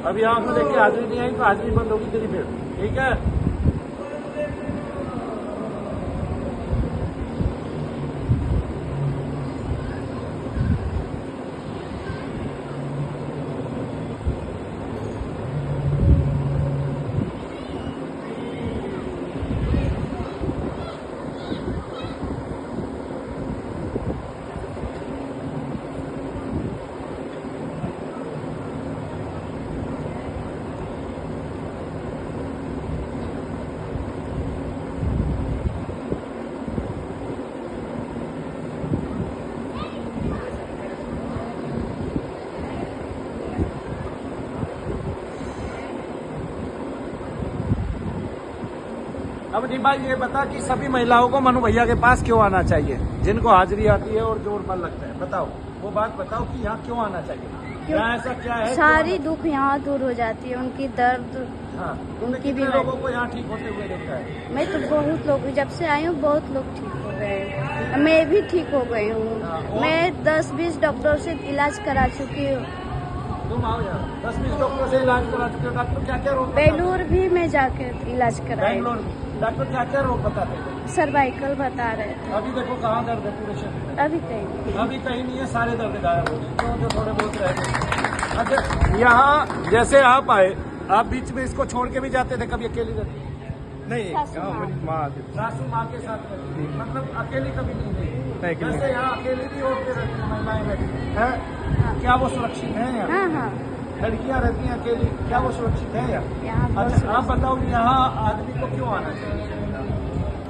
अभी आंख में देख के हाजिरी नहीं आई तो हाजिरी बंद होगी तेरी फिर, ठीक है। अब जी भाई ये बता कि सभी महिलाओं को मनु भैया के पास क्यों आना चाहिए, जिनको हाजिरी आती है और जोर पर लगता है, बताओ वो बात बताओ कि यहाँ क्यों आना चाहिए, यहाँ ऐसा क्या है? सारी दुख यहाँ दूर हो जाती है, उनकी दर्द। हाँ, उनकी भी लोगों को यहाँ ठीक होते हुए देखा है। मैं तो बहुत लोग, जब से आई हूँ बहुत लोग ठीक हो गए, मैं भी ठीक हो गई हूँ। मैं 10-20 डॉक्टर से इलाज करा चुकी हूँ। तुम आओ यार, 10-20 डॉक्टर से इलाज करा चुके हो। डॉक्टर क्या क्या रोग? बेलूर भी मैं जाके इलाज कराई। डॉक्टर क्या क्या रोग बताते थे? सर्वाइकल बता रहे थे। अभी देखो कहाँ दर्द है पूरे शरीर में? अभी कहीं नहीं है, सारे दर्द गायब हो गए, तो जो थोड़े बहुत रह गए। अच्छा, यहाँ जैसे आप आए, आप बीच में इसको छोड़ के भी जाते थे, कभी अकेली रहती? नहीं, सासू माँ के साथ रहती थी, मतलब अकेली कभी नहीं थी। जैसे यहाँ अकेली भी औरतें रहती हैं, महिलाएं रहती हैं, क्या वो सुरक्षित है यहाँ? हाँ हाँ, लड़कियाँ रहती हैं अकेली, क्या वो सुरक्षित है यहाँ? अच्छा, आप बताओ यहाँ आदमी को क्यों आना चाहिए?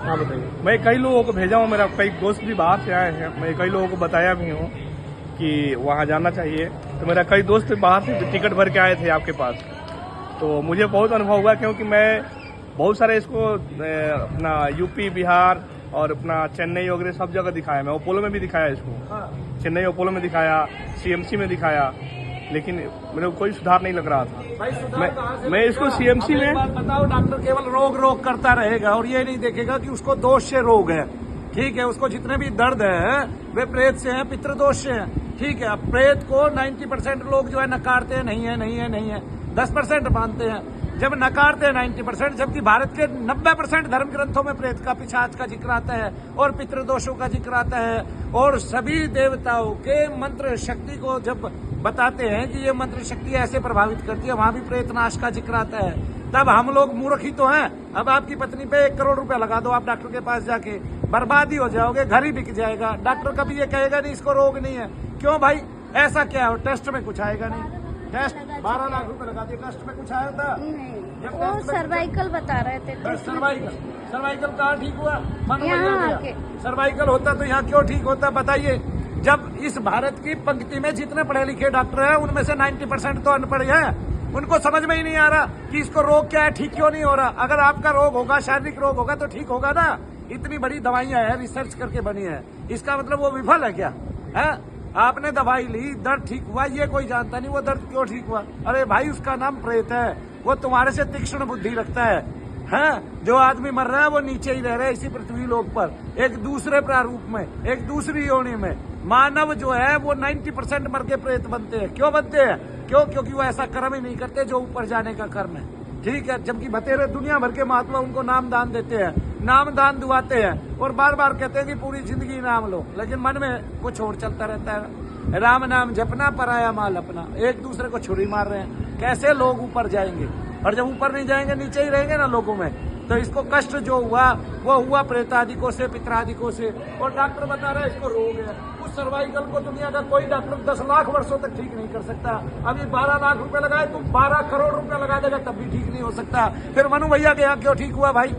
हाँ बताइए। मैं कई लोगों को भेजा हूँ, मेरा कई दोस्त भी बाहर से आए हैं, मैं कई लोगों को बताया भी हूँ कि वहाँ जाना चाहिए। तो मेरा कई दोस्त बाहर से टिकट भर के आए थे आपके पास, तो मुझे बहुत अनुभव हुआ, क्योंकि मैं बहुत सारे इसको अपना यूपी, बिहार और अपना चेन्नई वगैरह सब जगह दिखाया। मैं अपोलो में भी दिखाया इसको, चेन्नई अपोलो में दिखाया, सीएमसी में दिखाया, लेकिन मेरे को कोई सुधार नहीं लग रहा था। मैं इसको सीएमसी में बताओ, डॉक्टर केवल रोग करता रहेगा और ये नहीं देखेगा कि उसको दोष से रोग है, ठीक है। उसको जितने भी दर्द है वे प्रेत से हैं, पितृदोष से हैं, ठीक है। अब प्रेत को 90% लोग जो है नकारते हैं, नहीं है नहीं है नहीं है, 10% मानते हैं। जब नकारते हैं 90%, जबकि भारत के 90% धर्म ग्रंथों में प्रेत का, पिशाच का जिक्र आता है और पितृदोषों का जिक्र आता है, और सभी देवताओं के मंत्र शक्ति को जब बताते हैं कि ये मंत्र शक्ति ऐसे प्रभावित करती है, वहां भी प्रेतनाश का जिक्र आता है। तब हम लोग मूर्ख ही तो हैं। अब आपकी पत्नी पे 1 करोड़ रुपया लगा दो आप डॉक्टर के पास जाके, बर्बादी हो जाओगे, घर ही बिक जाएगा। डॉक्टर कभी ये कहेगा नहीं इसको रोग नहीं है। क्यों भाई, ऐसा क्या हो? टेस्ट में कुछ आएगा नहीं, टेस्ट 12 लाख रुपए लगा दिए, टेस्ट में कुछ आया था? वो सर्वाइकल बता रहे थे। सर्वाइकल कहाँ ठीक हुआ? सर्वाइकल होता तो यहाँ क्यों ठीक होता बताइए? जब इस भारत की पंक्ति में जितने पढ़े लिखे डॉक्टर हैं उनमें से 90% तो अनपढ़ हैं। उनको समझ में ही नहीं आ रहा कि इसको रोग क्या है, ठीक क्यों नहीं हो रहा। अगर आपका रोग होगा, शारीरिक रोग होगा तो ठीक होगा ना। इतनी बड़ी दवाइयां हैं, रिसर्च करके बनी है, इसका मतलब वो विफल है क्या? है, आपने दवाई ली, दर्द ठीक हुआ, ये कोई जानता नहीं वो दर्द क्यों ठीक हुआ। अरे भाई, उसका नाम प्रेत है, वो तुम्हारे से तीक्ष्ण बुद्धि रखता है। जो आदमी मर रहा है वो नीचे ही रह रहा है इसी पृथ्वी लोक पर, एक दूसरे प्रारूप में, एक दूसरी योनि में। मानव जो है वो 90% मर के प्रेत बनते हैं। क्यों बनते हैं? क्योंकि वो ऐसा कर्म ही नहीं करते जो ऊपर जाने का कर्म है, ठीक है। जबकि बतेरे दुनिया भर के महात्मा उनको नाम दान देते हैं, नाम दान दुआते हैं और बार बार कहते हैं कि पूरी जिंदगी नाम लो, लेकिन मन में कुछ और चलता रहता है। राम नाम जपना, पराया माल अपना, एक दूसरे को छुरी मार रहे हैं। कैसे लोग ऊपर जाएंगे? और जब ऊपर नहीं जाएंगे, नीचे ही रहेंगे ना लोगों में। तो इसको कष्ट जो हुआ वो हुआ प्रेतादिकों से, पितरादिकों से, और डॉक्टर बता रहा है इसको रोग है। उस सर्वाइकल को दुनिया का कोई डॉक्टर 10 लाख वर्षों तक ठीक नहीं कर सकता। अभी 12 लाख रुपए लगाए, तुम 12 करोड़ रुपए लगा देगा तब भी ठीक नहीं हो सकता। फिर मनु भैया के यहाँ क्यों ठीक हुआ भाई?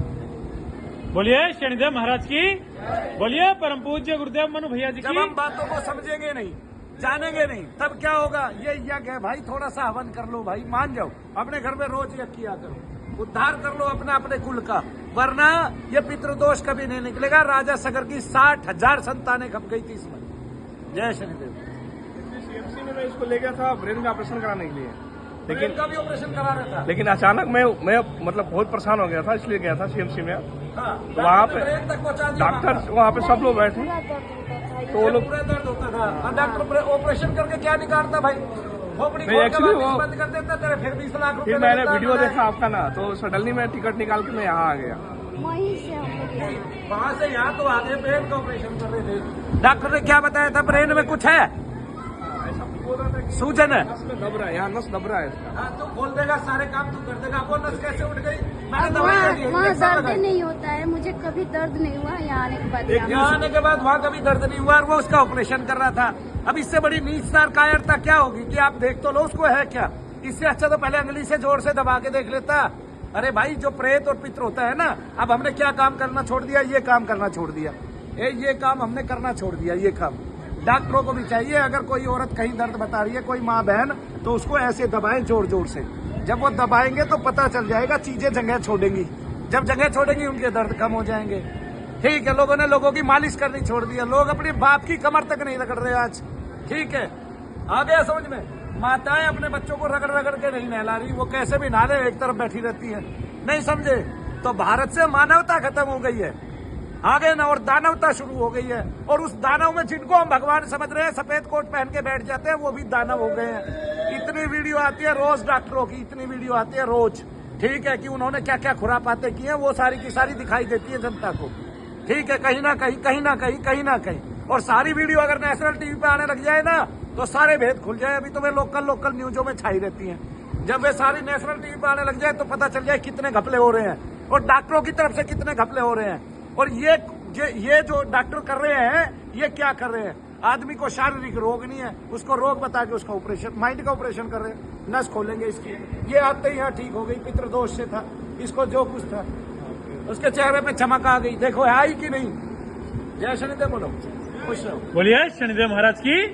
बोलिए शनिदेव महाराज की, बोलिए परम पूज्य गुरुदेव मनु भैया जी की। जब हम बातों को समझेंगे नहीं, जानेंगे नहीं, तब क्या होगा? ये यज्ञ है भाई, थोड़ा सा हवन कर लो भाई, मान जाओ, अपने घर में रोज यज्ञ किया करो, उद्धार कर लो अपने अपने कुल का, वरना ये पितृदोष कभी नहीं निकलेगा। राजा सगर की 60,000 संतानें खप गई थी इसमें। जय शनिदेव। सीएमसी में मैं इसको ले गया था ब्रेन का ऑपरेशन कराने के लिए, लेकिन का भी ऑपरेशन करा रहा था, लेकिन अचानक मैं मतलब बहुत परेशान हो गया था, इसलिए गया था सीएमसी में। तो वहाँ पे डॉक्टर, वहाँ पे सब लोग बैठे, तो वो लोग पूरा दर्द होता था। डॉक्टर ऑपरेशन करके क्या निकालता भाई? खोपड़ी नहीं, खोल के actually वापस वो- बंद कर देता तेरे, फिर 20 लाख रुपए फिर मैंने लेता वीडियो है। देखा आपका ना, तो सडनली मैं टिकट निकाल के मैं यहाँ आ गया। वहीं से हम लोग यहाँ आए। वहाँ से यहाँ तो आगे ब्रेन का ऑपरेशन कर रहे थे। डॉक्टर ने क्या बताया था, ब्रेन में कुछ है, ऐसा बोल रहा था कि सूजन है। नस में दब रहा है, यहाँ नस दब रहा है इसका। हाँ, तो खोल देगा, सारे काम तू कर देगा। वो नस कैसे उठ गई? मैंने अब दवाई वहाँ दे दी, वहाँ इंजेक्शन दर्द लगाई। नहीं होता है, मुझे कभी दर्द नहीं हुआ यहाँ आने के बाद। यहाँ आने के बाद वहाँ कभी दर्द नहीं हुआ और वो उसका ऑपरेशन कर रहा था। अब इससे बड़ी नीचतार कायरता क्या होगी कि आप देख तो लो उसको है क्या। इससे अच्छा तो पहले अंगली से जोर से दबा के देख लेता। अरे भाई, जो प्रेत और पित्र होता है ना, अब हमने क्या काम करना छोड़ दिया, ये काम करना छोड़ दिया। ये काम हमने करना छोड़ दिया। ये काम डॉक्टरों को भी चाहिए, अगर कोई औरत कहीं दर्द बता रही है, कोई माँ बहन, तो उसको ऐसे दबाएं जोर जोर से। जब वो दबाएंगे तो पता चल जाएगा, चीजें जगह छोड़ेंगी। जब जगह छोड़ेंगी उनके दर्द कम हो जाएंगे। ठीक है, लोगों ने लोगों की मालिश करनी छोड़ दिया, लोग अपने बाप की कमर तक नहीं रगड़ रहे आज। ठीक है, आ गया समझ में। माताएं अपने बच्चों को रगड़ रगड़ के नहीं नहला रही, वो कैसे भी नहा ले, एक तरफ बैठी रहती है। नहीं समझे तो भारत से मानवता खत्म हो गई है, आगे ना, और दानवता शुरू हो गई है। और उस दानव में जिनको हम भगवान समझ रहे हैं, सफेद कोट पहन के बैठ जाते हैं, वो भी दानव हो गए हैं। इतनी वीडियो आती है रोज डॉक्टरों की, इतनी वीडियो आती है रोज। ठीक है, कि उन्होंने क्या क्या खुरापाते की हैं, वो सारी की सारी दिखाई देती है जनता को। ठीक है, कहीं ना कहीं, कहीं ना कहीं, कहीं ना कहीं। और सारी वीडियो अगर नेशनल टीवी पे आने लग जाए ना, तो सारे भेद खुल जाए। अभी तो वे लोकल न्यूजों में छाई रहती हैं। जब वे सारी नेशनल टीवी पे आने लग जाए तो पता चल जाए कितने घपले हो रहे हैं और डॉक्टरों की तरफ से कितने घपले हो रहे हैं। और ये जो डॉक्टर कर रहे हैं, ये क्या कर रहे हैं, आदमी को शारीरिक रोग नहीं है, उसको रोग बता के उसका ऑपरेशन, माइंड का ऑपरेशन कर रहे हैं। नस खोलेंगे इसकी, ये आते ही यहाँ ठीक हो गई, पितृ दोष से था, इसको जो कुछ था उसके चेहरे पे चमक आ गई। देखो आई कि नहीं। जय शनिदेव बोलो, खुश रहो। बोलिए शनिदेव महाराज की